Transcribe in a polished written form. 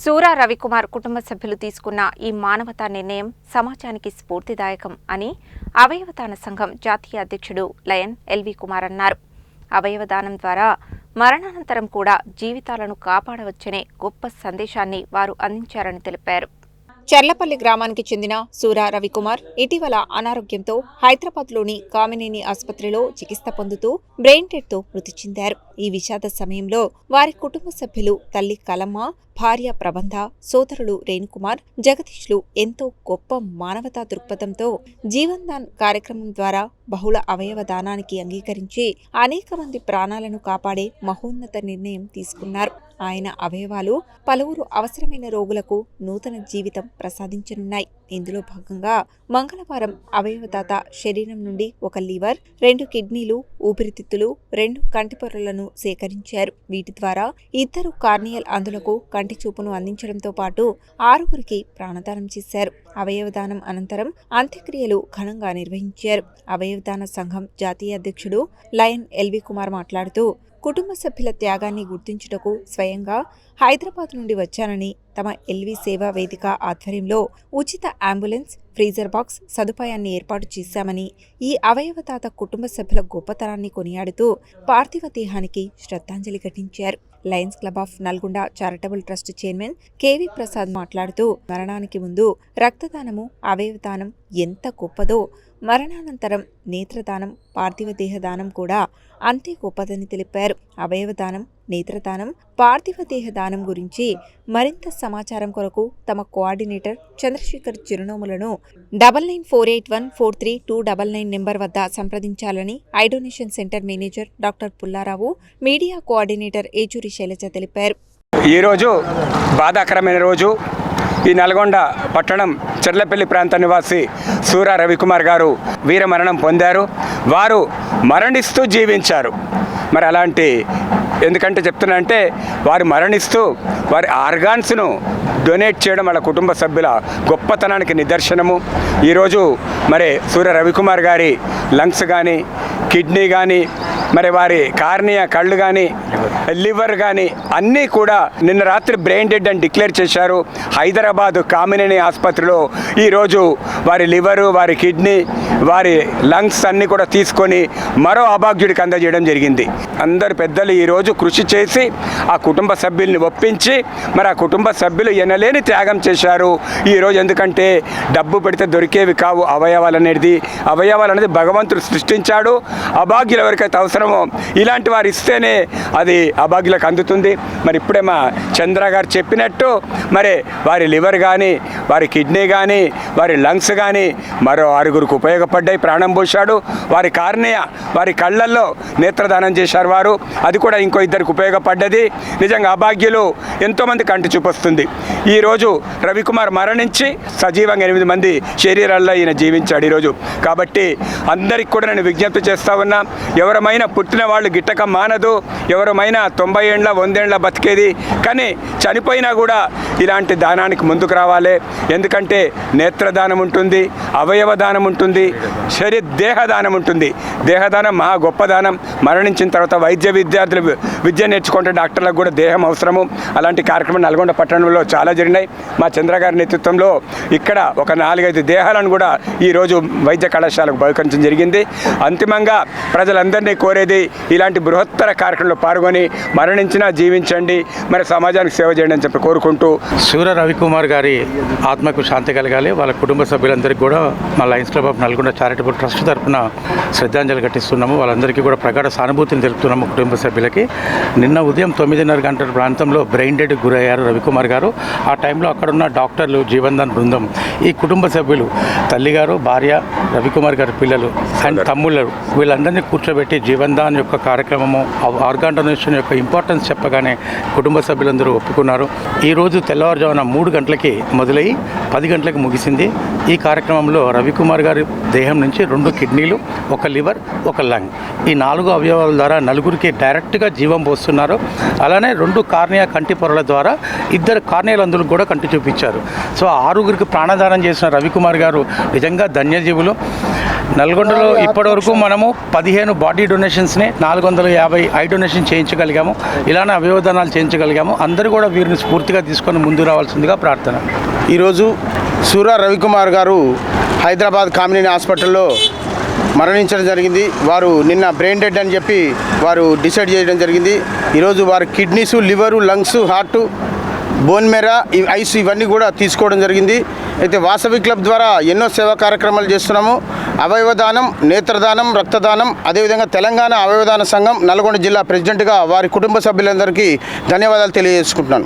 సూరా రవికుమార్ కుటుంబ సభ్యులు తీసుకున్న ఈ మానవతా నిర్ణయం సమాజానికి స్ఫూర్తిదాయకం అని అవయవదాన సంఘం జాతీయ అధ్యక్షుడు లయన్ ఎల్వి కుమార్ అన్నారు. అవయవదానం ద్వారా మరణానంతరం కూడా జీవితాలను కాపాడవచ్చనే గొప్ప సందేశాన్ని వారు అందించారని తెలిపారు. చర్లపల్లి గ్రామానికి చెందిన సూరా రవికుమార్ ఇటీవల అనారోగ్యంతో హైదరాబాద్లోని కామినేని ఆసుపత్రిలో చికిత్స పొందుతూ బ్రెయిన్ డెడ్తో మృతి చెందారు. ఈ విషాద సమయంలో వారి కుటుంబ సభ్యులు తల్లి కలమ్మ, భార్య ప్రబంధ, సోదరుడు రేణుకుమార్, జగదీష్లు ఎంతో గొప్ప మానవతా దృక్పథంతో జీవన్ దాన్ కార్యక్రమం ద్వారా బహుళ అవయవ దానానికి అంగీకరించి అనేక మంది ప్రాణాలను కాపాడే మహోన్నత నిర్ణయం తీసుకున్నారు. ఆయన అవయవాలు పలువురు అవసరమైన రోగులకు నూతన జీవితం ప్రసాదించనున్నాయి. ఇందులో భాగంగా మంగళవారం అవయవదాత శరీరం నుండి ఒక లివర్, 2 కిడ్నీలు, ఊపిరితిత్తులు, 2 కంటిపొరలను సేకరించారు. వీటి ద్వారా 2 కార్నియల్ అంధులకు కంటి చూపును అందించడంతో పాటు 6గురికి ప్రాణదానం చేశారు. అవయవదానం అనంతరం అంత్యక్రియలు ఘనంగా నిర్వహించారు. అవయవదాన సంఘం జాతీయ అధ్యక్షుడు లయన్ ఎల్వి కుమార్ మాట్లాడుతూ, కుటుంబ సభ్యుల త్యాగాన్ని గుర్తించుటకు స్వయంగా హైదరాబాద్ నుండి వచ్చానని, తమ ఎల్వి సేవా వేదిక ఆధ్వర్యంలో ఉచిత అంబులెన్స్, ఫ్రీజర్ బాక్స్ సదుపాయాన్ని ఏర్పాటు చేశామని, ఈ అవయవదాత కుటుంబ సభ్యుల గొప్పతనాన్ని కొనియాడుతూ పార్థివ దేహానికి శ్రద్ధాంజలి ఘటించారు. Lions club of Nalgonda charitable trust chairman KV Prasad మాట్లాడుతూ, మరణానికి ముందు రక్తదానము, అవయవదానం ఎంత గొప్పదో మరణానంతరం నేత్రదానం, పార్థివ దేహదానం కూడా అంతే గొప్పదని తెలిపారు. అవయవదానం, నేత్రదానం, పార్థివ దేహదానం గురించి మరింత సమాచారం కొరకు తమ కోఆర్డినేటర్ చంద్రశేఖర్ చిరునోములను 9948143299 నెంబర్ వద్ద సంప్రదించాలని eye donation centre manager doctor Pullarao, media coordinator Yechury Sailaja తెలిపారు. ఈరోజు బాధాకరమైన రోజు. ఈ నల్గొండ పట్టణం చర్లపల్లి ప్రాంత నివాసి సూరా రవికుమార్ గారు వీరమరణం పొందారు. వారు మరణిస్తూ జీవించారు. మరి అలాంటి ఎందుకంటే చెప్తున్నా వారు మరణిస్తూ వారి ఆర్గాన్స్ను డొనేట్ చేయడం వాళ్ళ కుటుంబ సభ్యుల గొప్పతనానికి నిదర్శనము. ఈరోజు మరి సూర్య రవికుమార్ గారి లంగ్స్ కానీ, కిడ్నీ కానీ, మరి వారి కార్నియా కళ్ళు కానీ, లివర్ కానీ అన్నీ కూడా నిన్న రాత్రి బ్రెయిన్ డెడ్ అని డిక్లేర్ చేశారు. హైదరాబాద్ కామినేని ఆసుపత్రిలో ఈరోజు వారి లివరు, వారి కిడ్నీ, వారి లంగ్స్ అన్నీ కూడా తీసుకొని మరో అభాగ్యుడికి అందజేయడం జరిగింది. అందరు పెద్దలు ఈరోజు కృషి చేసి ఆ కుటుంబ సభ్యుల్ని ఒప్పించి మరి ఆ కుటుంబ సభ్యులు ఎనలేని త్యాగం చేశారు. ఈరోజు ఎందుకంటే డబ్బు పెడితే దొరికేవి కావు అవయవాలు అనేది. అవయవాలు అనేది భగవంతుడు సృష్టించాడు. అభాగ్యులు ఎవరికైతే అవసరమో ఇలాంటి వారు ఇస్తేనే అది అభాగ్యులకు అందుతుంది. మరి ఇప్పుడే మా చంద్ర గారు చెప్పినట్టు మరి వారి లివర్ కానీ, వారి కిడ్నీ కానీ, వారి లంగ్స్ కానీ మరో 6గురికి ఉపయోగపడ్డాయి. ప్రాణం పోశాడు. వారి కార్నియా, వారి కళ్ళల్లో నేత్రదానం చేశారు వారు. అది కూడా ఇంకో 2కి ఉపయోగపడ్డది. నిజంగా అభాగ్యులు ఎంతోమంది కంటి చూపొస్తుంది. ఈరోజు రవికుమార్ మరణించి సజీవంగా 8 మంది శరీరాల్లో ఈయన జీవించాడు ఈరోజు. కాబట్టి అందరికి కూడా నేను విజ్ఞప్తి చేస్తా ఉన్నా, ఎవరమైనా పుట్టిన వాళ్ళు గిట్టక మానదు. ఎవరమైనా 90 ఏళ్ళ 100 ఏళ్ళ బతికేది. కానీ చనిపోయినా కూడా ఇలాంటి దానానికి ముందుకు రావాలి. ఎందుకంటే నేత్రదానం ఉంటుంది, అవయవ దానం ఉంటుంది, దేహదానం ఉంటుంది. దేహదానం మహా గొప్ప దానం. మరణించిన తర్వాత వైద్య విద్యార్థులు విద్య నేర్చుకుంటే డాక్టర్లకు కూడా దేహం అవసరము. అలాంటి కార్యక్రమం నల్గొండ పట్టణంలో చాలా జరిగినాయి. మా చంద్ర గారి నేతృత్వంలో ఇక్కడ ఒక 4-5 దేహాలను కూడా ఈరోజు వైద్య కళాశాలకు బహుకరించడం జరిగింది. అంతిమంగా ప్రజలందరినీ కోరేది ఇలాంటి బృహత్తర కార్యక్రమంలో పాల్గొని మరణించినా జీవించండి, మరి సమాజానికి సేవ చేయండి అని చెప్పి కోరుకుంటూ సూర్య రవికుమార్ గారి ఆత్మకు శాంతి కలగాలి. వాళ్ళ కుటుంబ సభ్యులందరికీ కూడా మా Lions club of Nalgonda charitable trust తరఫున శ్రద్ధాంజలి ఘటిస్తున్నాము. వాళ్ళందరికీ కూడా ప్రగాఢ సానుభూతిని తెలుపుతున్నాము కుటుంబ సభ్యులకి. నిన్న ఉదయం 9:30 గంటల ప్రాంతంలో బ్రెయిన్ డెడ్ గురయ్యారు రవికుమార్ గారు. ఆ టైంలో అక్కడున్న డాక్టర్లు, జీవన్ దాన్ బృందం, ఈ కుటుంబ సభ్యులు, తల్లిగారు, భార్య, రవికుమార్ గారి పిల్లలు అండ్ తమ్ముళ్ళు వీళ్ళందరినీ కూర్చోబెట్టి జీవన్ దాన్ యొక్క కార్యక్రమము, ఆర్గాన్ డొనేషన్ యొక్క ఇంపార్టెన్స్ చెప్పగానే కుటుంబ సభ్యులందరూ ఒప్పుకున్నారు. ఈరోజు తెల్లవారుజామున 3 గంటలకి మొదలయ్యి 10 గంటలకు ముగిసింది. ఈ కార్యక్రమంలో రవికుమార్ గారి దేహం నుంచి 2 కిడ్నీలు, 1 లివర్, 1 లంగ్, ఈ 4 అవయవాల ద్వారా 4గురికి డైరెక్ట్గా జీవం పోస్తున్నారు. అలానే 2 కార్నియా కంటి పొరల ద్వారా 2 కార్నియల్ అందులకు కూడా కంటి చూపించారు. సో 6గురికి ప్రాణదానం చేసిన రవికుమార్ గారు నిజంగా ధన్యజీవులు. నల్గొండలో ఇప్పటివరకు మనము 15 బాడీ డొనేషన్స్ని 450 ఐ డొనేషన్ చేయించగలిగాము. ఇలానే అవయవదానాలు చేయించగలిగాము. అందరూ కూడా వీరిని స్ఫూర్తిగా తీసుకొని ముందు రావాల్సిందిగా ప్రార్థన. ఈరోజు సూరా రవికుమార్ గారు హైదరాబాద్ కామినేని హాస్పిటల్లో మరణించడం జరిగింది. వారు నిన్న బ్రెయిన్ డెడ్ అని చెప్పి వారు డిసైడ్ చేయడం జరిగింది. ఈరోజు వారు kidneys, liver, lungs, heart, bone marrow, eyes ఇవన్నీ కూడా తీసుకోవడం జరిగింది. అయితే వాసవి క్లబ్ ద్వారా ఎన్నో సేవా కార్యక్రమాలు చేస్తున్నాము. అవయవదానం, నేత్రదానం, రక్తదానం, అదేవిధంగా తెలంగాణ అవయవదాన సంఘం నల్గొండ జిల్లా ప్రెసిడెంట్గా వారి కుటుంబ సభ్యులందరికీ ధన్యవాదాలు తెలియజేసుకుంటున్నాను.